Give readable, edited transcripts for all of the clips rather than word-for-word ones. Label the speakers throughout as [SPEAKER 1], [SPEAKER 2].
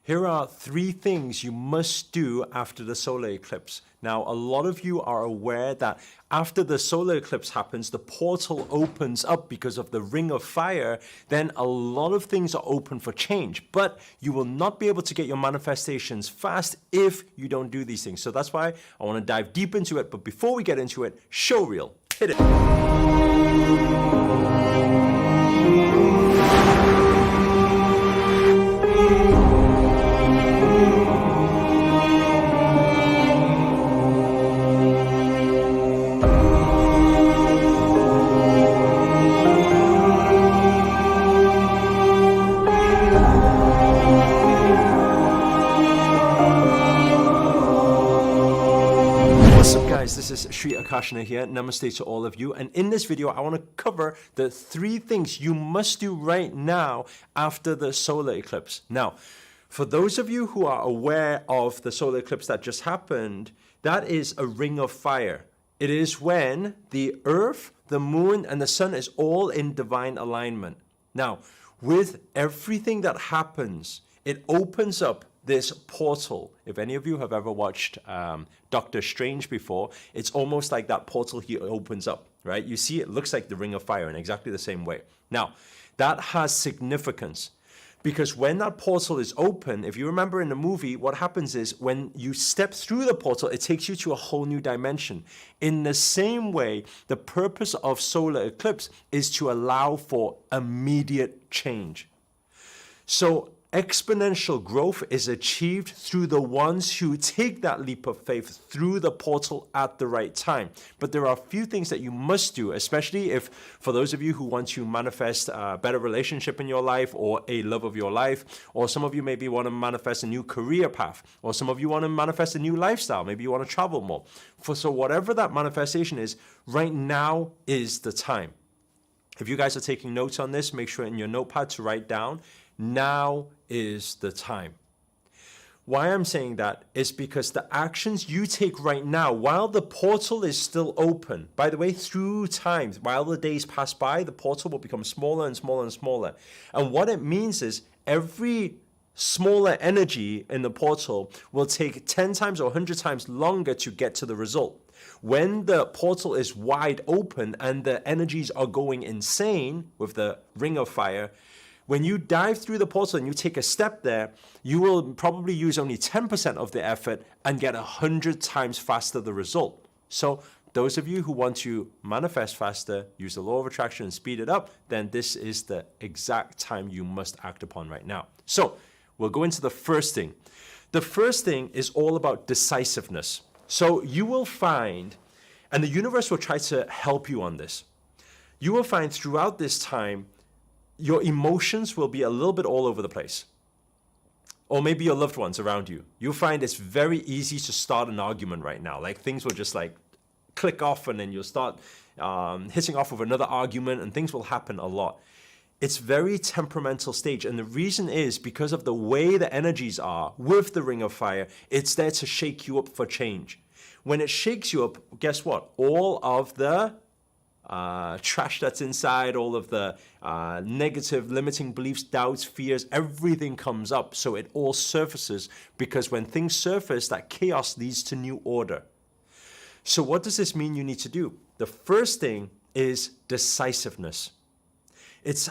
[SPEAKER 1] Here are 3 things you must do after the solar eclipse. Now, a lot of you are aware that after the solar eclipse happens, the portal opens up because of the ring of fire. Then a lot of things are open for change, but you will not be able to get your manifestations fast if you don't do these things. So that's why I want to dive deep into it. But before we get into it, show reel. Hit it. This is Sri Akarshana here. Namaste to all of you. And in this video, I want to cover the 3 things you must do right now after the solar eclipse. Now, for those of you who are aware of the solar eclipse that just happened, that is a ring of fire. It is when the earth, the moon, and the sun is all in divine alignment. Now, with everything that happens, it opens up this portal. If any of you have ever watched Doctor Strange before, it's almost like that portal here opens up, right? You see, it looks like the ring of fire in exactly the same way. Now, that has significance because when that portal is open, if you remember in the movie, what happens is when you step through the portal, it takes you to a whole new dimension. In the same way, the purpose of solar eclipse is to allow for immediate change. So exponential growth is achieved through the ones who take that leap of faith through the portal at the right time. But there are a few things that you must do, especially if, for those of you who want to manifest a better relationship in your life or a love of your life, or some of you maybe want to manifest a new career path, or some of you want to manifest a new lifestyle, maybe you want to travel more. So whatever that manifestation is, right now is the time. If you guys are taking notes on this, make sure in your notepad to write down, now is the time. Why I'm saying that is because the actions you take right now, while the portal is still open, by the way, through time, while the days pass by, the portal will become smaller and smaller and smaller. And what it means is every smaller energy in the portal will take 10 times or 100 times longer to get to the result. When the portal is wide open and the energies are going insane with the ring of fire, when you dive through the portal and you take a step there, you will probably use only 10% of the effort and get 100 times faster the result. So those of you who want to manifest faster, use the law of attraction and speed it up, then this is the exact time you must act upon right now. So we'll go into the first thing. The first thing is all about decisiveness. So you will find, and the universe will try to help you on this, you will find throughout this time, your emotions will be a little bit all over the place. Or maybe your loved ones around you. You'll find it's very easy to start an argument right now. Like things will just like click off and then you'll start hitting off with another argument and things will happen a lot. It's very temperamental stage. And the reason is because of the way the energies are with the ring of fire, it's there to shake you up for change. When it shakes you up, guess what? All of the trash that's inside, all of the negative, limiting beliefs, doubts, fears, everything comes up. So it all surfaces because when things surface, that chaos leads to new order. So what does this mean you need to do? The first thing is decisiveness. It's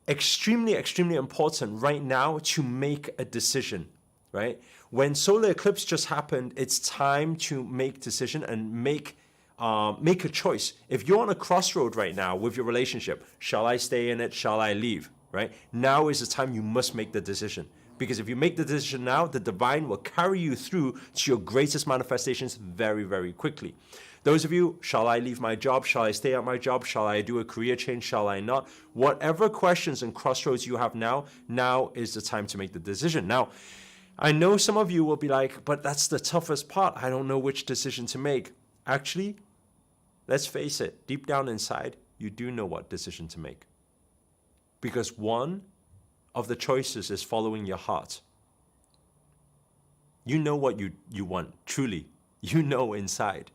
[SPEAKER 1] extremely, extremely important right now to make a decision, right? When solar eclipse just happened, it's time to make decision and make a choice. If you're on a crossroad right now with your relationship, shall I stay in it? Shall I leave? Right? Now is the time you must make the decision. Because if you make the decision now, the divine will carry you through to your greatest manifestations very, very quickly. Those of you, shall I leave my job? Shall I stay at my job? Shall I do a career change? Shall I not? Whatever questions and crossroads you have now is the time to make the decision. Now, I know some of you will be like, but that's the toughest part. I don't know which decision to make. Actually, let's face it, deep down inside, you do know what decision to make. Because one of the choices is following your heart. You know what you want, truly. You know inside.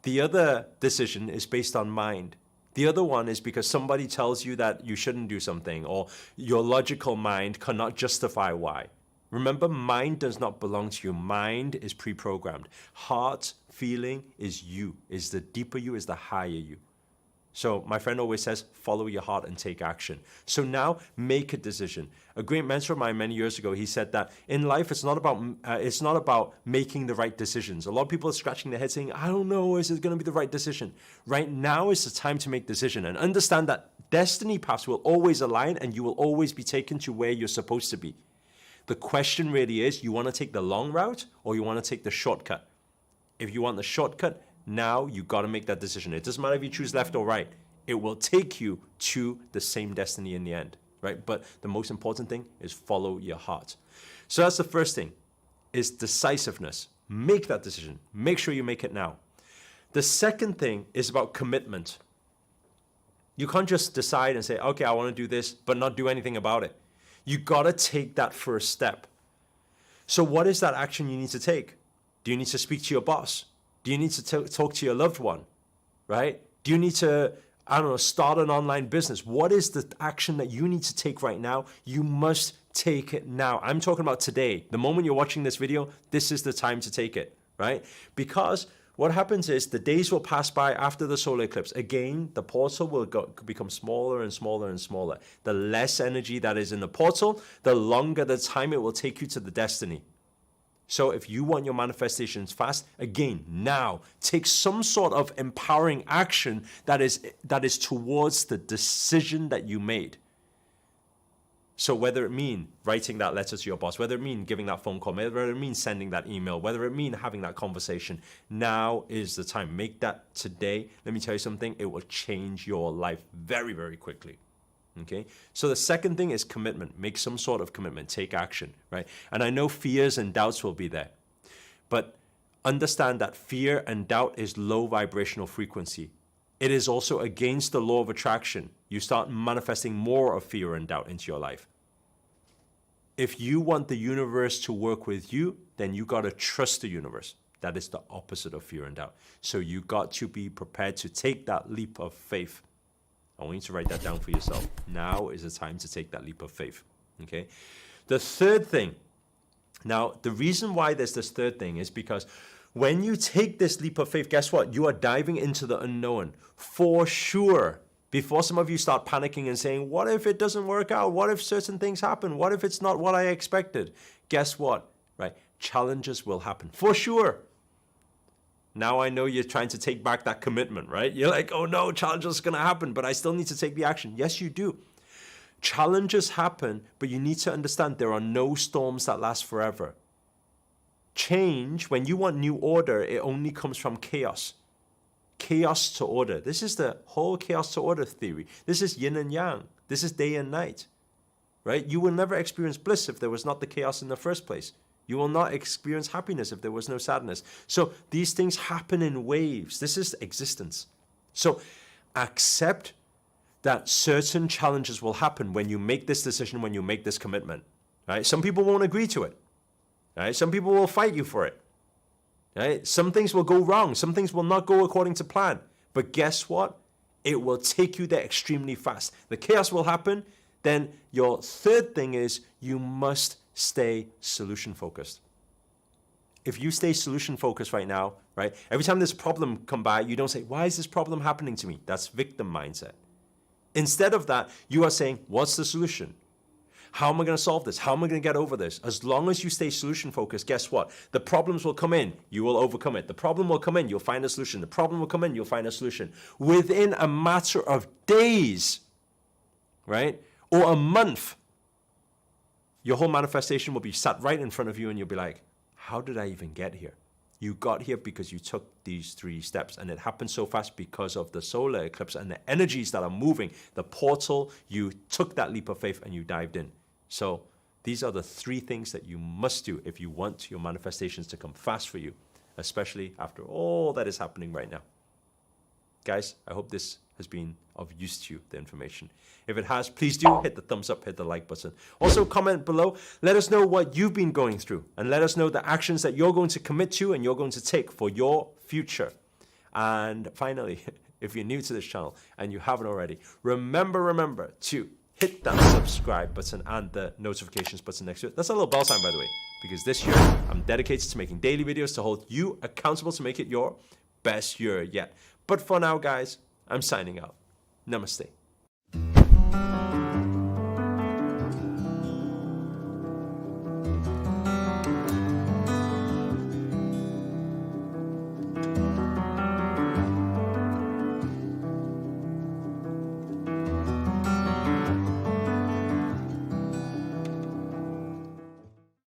[SPEAKER 1] The other decision is based on mind. The other one is because somebody tells you that you shouldn't do something or your logical mind cannot justify why. Remember, mind does not belong to you. Mind is pre-programmed. Heart, feeling is you, is the deeper you, is the higher you. So my friend always says, follow your heart and take action. So now make a decision. A great mentor of mine many years ago, he said that in life, it's not about making the right decisions. A lot of people are scratching their head saying, I don't know, is it going to be the right decision? Right now is the time to make decision, and understand that destiny paths will always align and you will always be taken to where you're supposed to be. The question really is, you want to take the long route or you want to take the shortcut? If you want the shortcut, now you got to make that decision. It doesn't matter if you choose left or right. It will take you to the same destiny in the end, right? But the most important thing is follow your heart. So that's the first thing, is decisiveness. Make that decision. Make sure you make it now. The second thing is about commitment. You can't just decide and say, okay, I want to do this, but not do anything about it. You got to take that first step. So what is that action you need to take? Do you need to speak to your boss? Do you need to talk to your loved one, right? Do you need to, I don't know, start an online business? What is the action that you need to take right now? You must take it now. I'm talking about today. The moment you're watching this video, this is the time to take it, right? Because what happens is the days will pass by after the solar eclipse. Again, the portal will become smaller and smaller and smaller. The less energy that is in the portal, the longer the time it will take you to the destiny. So if you want your manifestations fast, again, now, take some sort of empowering action that is towards the decision that you made. So whether it means writing that letter to your boss, whether it means giving that phone call, whether it means sending that email, whether it means having that conversation, now is the time. Make that today. Let me tell you something, it will change your life very, very quickly. Okay, so the second thing is commitment. Make some sort of commitment. Take action, right? And I know fears and doubts will be there, but understand that fear and doubt is low vibrational frequency. It is also against the law of attraction. You start manifesting more of fear and doubt into your life. If you want the universe to work with you, then you got to trust the universe. That is the opposite of fear and doubt. So you got to be prepared to take that leap of faith. I want you to write that down for yourself. Now is the time to take that leap of faith, okay? The third thing, now the reason why there's this third thing is because when you take this leap of faith, guess what? You are diving into the unknown for sure. Before some of you start panicking and saying, what if it doesn't work out? What if certain things happen? What if it's not what I expected? Guess what, right? Challenges will happen for sure. Now I know you're trying to take back that commitment, right? You're like, oh no, challenges are going to happen, but I still need to take the action. Yes, you do. Challenges happen, but you need to understand there are no storms that last forever. Change, when you want new order, it only comes from chaos. Chaos to order. This is the whole chaos to order theory. This is yin and yang. This is day and night, right? You will never experience bliss if there was not the chaos in the first place. You will not experience happiness if there was no sadness. So these things happen in waves. This is existence. So accept that certain challenges will happen when you make this decision, when you make this commitment. Right? Some people won't agree to it. Right? Some people will fight you for it. Right? Some things will go wrong. Some things will not go according to plan. But guess what? It will take you there extremely fast. The chaos will happen. Then your third thing is you must stay solution focused. If you stay solution focused right now, right? Every time this problem come by, you don't say, why is this problem happening to me? That's victim mindset. Instead of that, you are saying, what's the solution? How am I going to solve this? How am I going to get over this? As long as you stay solution focused, guess what? The problems will come in, you will overcome it. The problem will come in, you'll find a solution. The problem will come in, you'll find a solution. Within a matter of days, right? Or a month, your whole manifestation will be sat right in front of you and you'll be like, how did I even get here? You got here because you took these 3 steps, and it happened so fast because of the solar eclipse and the energies that are moving. The portal, you took that leap of faith and you dived in. So these are the 3 things that you must do if you want your manifestations to come fast for you, especially after all that is happening right now. Guys, I hope this has been of use to you, the information. If it has, please do hit the thumbs up, hit the like button. Also comment below, let us know what you've been going through, and let us know the actions that you're going to commit to and you're going to take for your future. And finally, if you're new to this channel and you haven't already, remember to hit that subscribe button and the notifications button next to it. That's a little bell sign, by the way, because this year I'm dedicated to making daily videos to hold you accountable to make it your best year yet. But for now, guys, I'm signing out. Namaste.